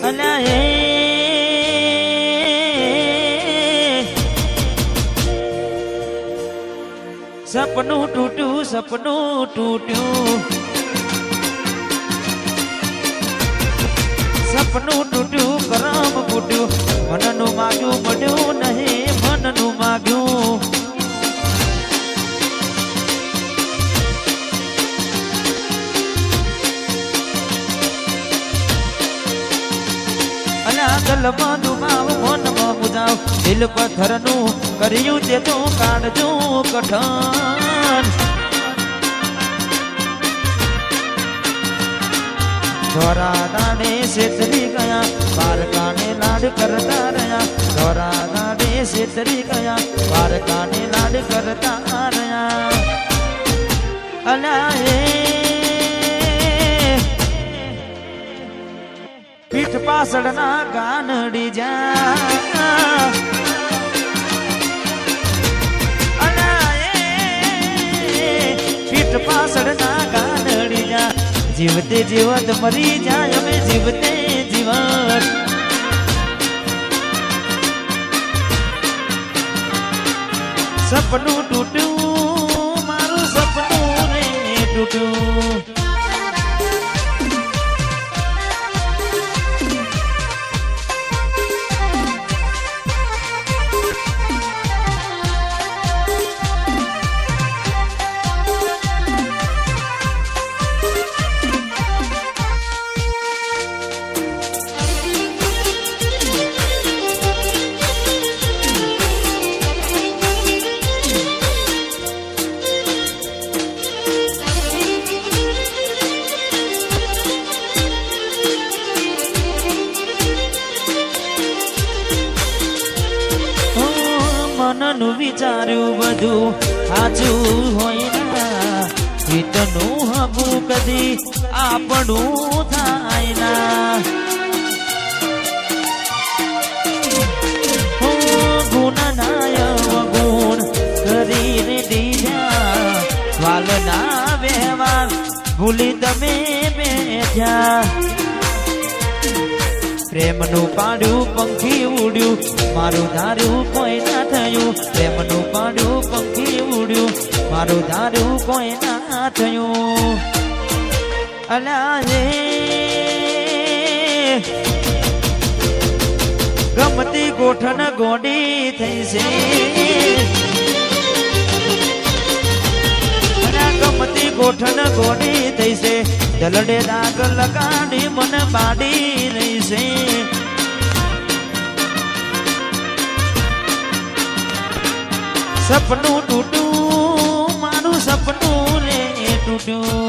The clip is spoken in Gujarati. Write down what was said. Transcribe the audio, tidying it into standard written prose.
અલ્યા એ સપનું તૂટ્યું સપનું તૂટ્યું સપનું તૂટ્યું કરમ ફૂટ્યું મનનું માગ્યું મળ્યું નહીં મનનું માગ્યું અલ્યા ગલમાં દુબાવ મનમાં મુજાવ દિલ પથ્થરનું કર્યું તે તો કાઢજો કઠણ ધોરા દાડે શેતરી ગયા બારકાને લાડ કરતા રહ્યા ધોરા દાડે શેતરી ગયા બારકાને લાડ કરતા રહ્યા અલ્યા એ પીઠ પાછળના ગાનડી જા પીઠ પાછળના ગાનડી જા જીવતે જીવત મરી જાય અમે જીવતે જીવત સપનું તૂટ્યું મારું સપનું રે તૂટ્યું મનનું વિચાર્યું બધું સાચું હોય ના હિતનું હબું કદી આપણું થાય ના ગુણનાય ગુણ કરીને દીધા વાલના વ્યવહાર ભૂલી તમે બેઠ્યા પ્રેમનું પાડ્યું પંખી ઉડ્યું મારું ધાર્યું કોઈ ના થયું પ્રેમનું પાડ્યું પંખી ઉડ્યું મારું ધાર્યું કોઈ ના થયું અલ્યા રે ગમતી ગોઠણ ગોડી થઈ છે ગમતી ગોઠણ ગોડી થઈ છે દલડે દાગ લગાડી મને બાડી રહી છે સપનું તૂટ્યું મારું સપનું રે તૂટ્યું